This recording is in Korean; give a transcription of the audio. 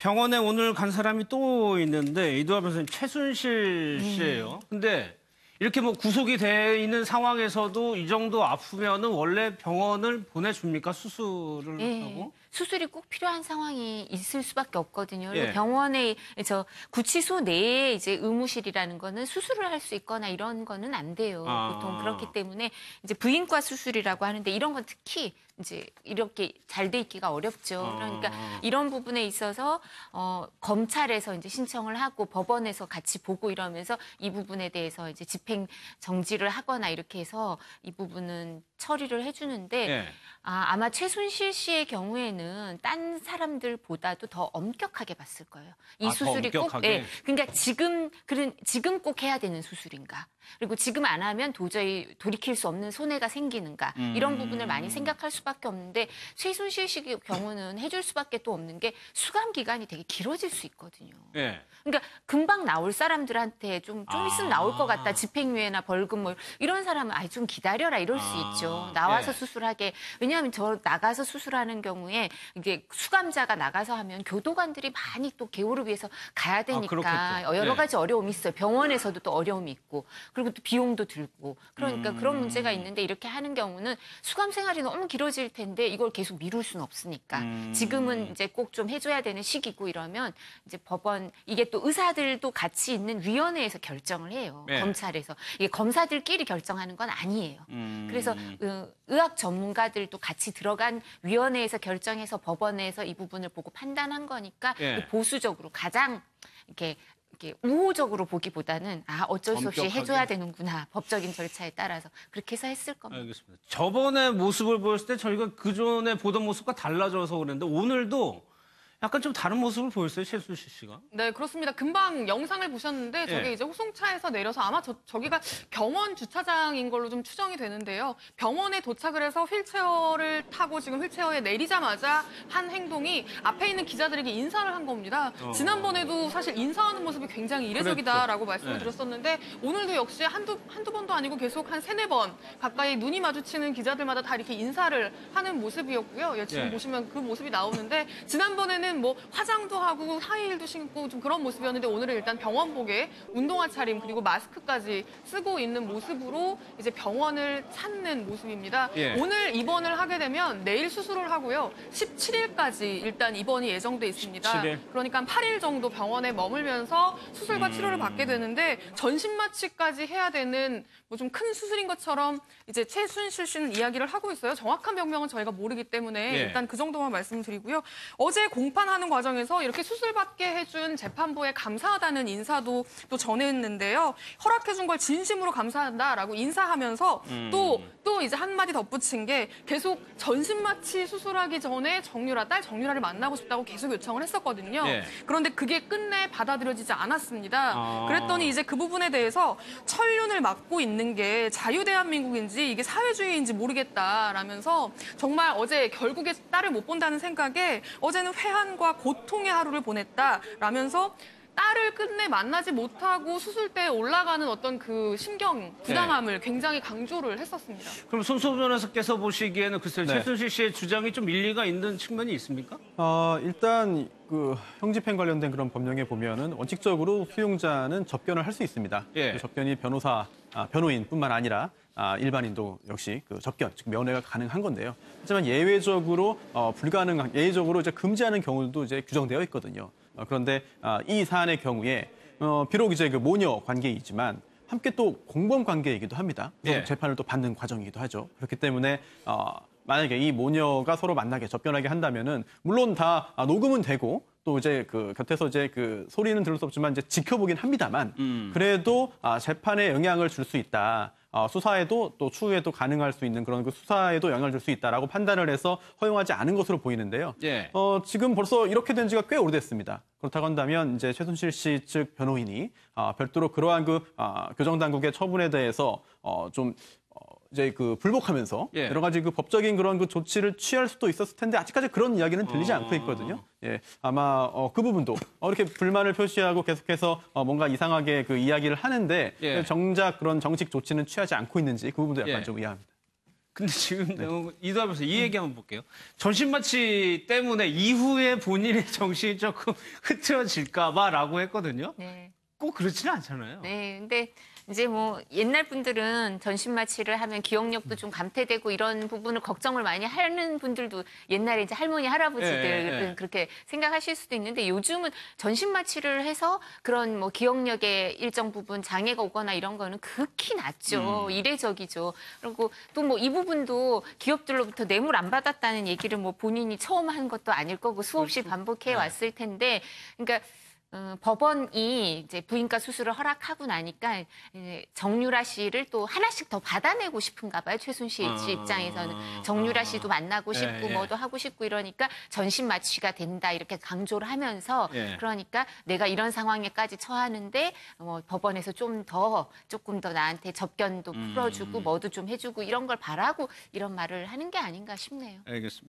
병원에 오늘 간 사람이 또 있는데 이두하 변호사님 최순실 씨예요. 근데 이렇게 뭐 구속이 돼 있는 상황에서도 이 정도 아프면은 원래 병원을 보내줍니까? 수술을 하고? 수술이 꼭 필요한 상황이 있을 수밖에 없거든요. 예. 그리고 병원의 구치소 내에 이제 의무실이라는 거는 수술을 할 수 있거나 이런 거는 안 돼요. 보통 그렇기 때문에 이제 부인과 수술이라고 하는데 이런 건 특히 이제 이렇게 잘 돼 있기가 어렵죠. 그러니까 이런 부분에 있어서 검찰에서 이제 신청을 하고 법원에서 같이 보고 이러면서 이 부분에 대해서 이제 집행 정지를 하거나 이렇게 해서 이 부분은 처리를 해주는데 예. 아마 최순실 씨의 경우에는 딴 사람들보다도 더 엄격하게 봤을 거예요. 이 수술이 더 꼭, 엄격하게? 그러니까 지금 꼭 해야 되는 수술인가? 그리고 지금 안 하면 도저히 돌이킬 수 없는 손해가 생기는가? 이런 부분을 많이 생각할 수밖에 없는데 최순실 씨의 경우는 해줄 수밖에 또 없는 게 수감 기간이 되게 길어질 수 있거든요. 예. 그러니까 금방 나올 사람들한테 좀 있으면 나올 것 같다. 집행유예나 벌금 뭐 이런 사람은 좀 기다려라 이럴 수 있죠. 나와서 수술하게. 왜냐하면 저 나가서 수술하는 경우에 이게 수감자가 나가서 하면 교도관들이 많이 또 개호를 위해서 가야 되니까 여러 가지 어려움이 있어요. 병원에서도 또 어려움이 있고 그리고 또 비용도 들고 그러니까 그런 문제가 있는데 이렇게 하는 경우는 수감 생활이 너무 길어질 텐데 이걸 계속 미룰 수는 없으니까 지금은 이제 꼭 좀 해줘야 되는 시기고 이러면 이제 법원 이게 또 의사들도 같이 있는 위원회에서 결정을 해요. 검찰에서. 이게 검사들끼리 결정하는 건 아니에요. 그래서 의학 전문가들도 같이 들어간 위원회에서 결정해서 법원에서 이 부분을 보고 판단한 거니까 보수적으로 가장 이렇게 우호적으로 보기보다는 어쩔 수 없이 해줘야 되는구나. 법적인 절차에 따라서 그렇게 해서 했을 겁니다. 알겠습니다. 저번에 모습을 보였을 때 저희가 그전에 보던 모습과 달라져서 그랬는데 오늘도 약간 좀 다른 모습을 보였어요, 최순실 씨가. 네, 그렇습니다. 금방 영상을 보셨는데 저게 이제 호송차에서 내려서 아마 저기가 병원 주차장인 걸로 좀 추정이 되는데요. 병원에 도착을 해서 휠체어를 타고 지금 휠체어에 내리자마자 한 행동이 앞에 있는 기자들에게 인사를 한 겁니다. 지난번에도 사실 인사하는 모습이 굉장히 이례적이다라고 말씀을 드렸었는데 오늘도 역시 한두 번도 아니고 계속 한 3-4번 가까이 눈이 마주치는 기자들마다 다 이렇게 인사를 하는 모습이었고요. 지금 보시면 그 모습이 나오는데 지난번에는 뭐 화장도 하고 하이힐도 신고 좀 그런 모습이었는데 오늘은 일단 병원복에 운동화 차림 그리고 마스크까지 쓰고 있는 모습으로 이제 병원을 찾는 모습입니다. 오늘 입원을 하게 되면 내일 수술을 하고요. 17일까지 일단 입원이 예정돼 있습니다. 17일? 그러니까 8일 정도 병원에 머물면서 수술과 치료를 받게 되는데 전신 마취까지 해야 되는 뭐 좀 큰 수술인 것처럼 이제 최순실 씨는 이야기를 하고 있어요. 정확한 병명은 저희가 모르기 때문에 일단 그 정도만 말씀드리고요. 어제 공판하는 과정에서 이렇게 수술받게 해준 재판부에 감사하다는 인사도 또 전했는데요. 허락해준 걸 진심으로 감사한다라고 인사하면서 또 이제 한마디 덧붙인 게 계속 전신마취 수술하기 전에 딸 정유라를 만나고 싶다고 계속 요청을 했었거든요. 그런데 그게 끝내 받아들여지지 않았습니다. 그랬더니 이제 그 부분에 대해서 천륜을 맡고 있는 게 자유대한민국인지 이게 사회주의인지 모르겠다라면서 정말 어제 결국에 딸을 못 본다는 생각에 어제는 회한과 고통의 하루를 보냈다라면서 딸을 끝내 만나지 못하고 수술대에 올라가는 어떤 그 심경 부당함을 굉장히 강조를 했었습니다. 그럼 손수호 변호사께서 보시기에는 글쎄요, 최순실 씨의 주장이 좀 일리가 있는 측면이 있습니까? 일단 그 형집행 관련된 그런 법령에 보면은 원칙적으로 수용자는 접견을 할 수 있습니다. 그 접견이 변호인뿐만 아니라 일반인도 역시 그 접견, 즉 면회가 가능한 건데요. 하지만 예외적으로 예외적으로 이제 금지하는 경우도 이제 규정되어 있거든요. 그런데 이 사안의 경우에 비록 이제 그 모녀 관계이지만 함께 또 공범 관계이기도 합니다. 재판을 또 받는 과정이기도 하죠. 그렇기 때문에 만약에 이 모녀가 서로 만나게 접견하게 한다면은 물론 다 녹음은 되고 또 이제 그 곁에서 이제 그 소리는 들을 수 없지만 이제 지켜보긴 합니다만 그래도 재판에 영향을 줄 수 있다. 수사에도 또 추후에도 가능할 수 있는 그런 그 수사에도 영향을 줄 수 있다라고 판단을 해서 허용하지 않은 것으로 보이는데요. 지금 벌써 이렇게 된 지가 꽤 오래됐습니다. 그렇다고 한다면 이제 최순실 씨 측 변호인이 별도로 그러한 그 교정 당국의 처분에 대해서 좀 이제 그 불복하면서 여러 가지 그 법적인 그런 그 조치를 취할 수도 있었을 텐데 아직까지 그런 이야기는 들리지 않고 있거든요. 아마 그 부분도 이렇게 불만을 표시하고 계속해서 뭔가 이상하게 그 이야기를 하는데 정작 그런 정식 조치는 취하지 않고 있는지 그 부분도 약간 좀 의아합니다. 근데 지금 이도하면서 이 얘기 한번 볼게요. 전신마취 때문에 이후에 본인의 정신이 조금 흐트러질까봐라고 했거든요. 네. 꼭 그렇지는 않잖아요. 네, 근데 이제 뭐 옛날 분들은 전신 마취를 하면 기억력도 좀 감퇴되고 이런 부분을 걱정을 많이 하는 분들도 옛날에 이제 할머니 할아버지들은 그렇게 생각하실 수도 있는데 요즘은 전신 마취를 해서 그런 뭐 기억력의 일정 부분 장애가 오거나 이런 거는 극히 낮죠. 이례적이죠. 그리고 또 뭐 이 부분도 기업들로부터 뇌물 안 받았다는 얘기를 뭐 본인이 처음 한 것도 아닐 거고 수없이 반복해 왔을 텐데, 그러니까. 법원이 이제 부인과 수술을 허락하고 나니까 이제 정유라 씨를 또 하나씩 더 받아내고 싶은가 봐요. 최순실 씨 입장에서는 정유라 씨도 만나고 싶고 뭐도 하고 싶고 이러니까 전신 마취가 된다 이렇게 강조를 하면서 그러니까 내가 이런 상황에까지 처하는데 뭐 법원에서 조금 더 나한테 접견도 풀어주고 뭐도 좀 해주고 이런 걸 바라고 이런 말을 하는 게 아닌가 싶네요. 알겠습니다.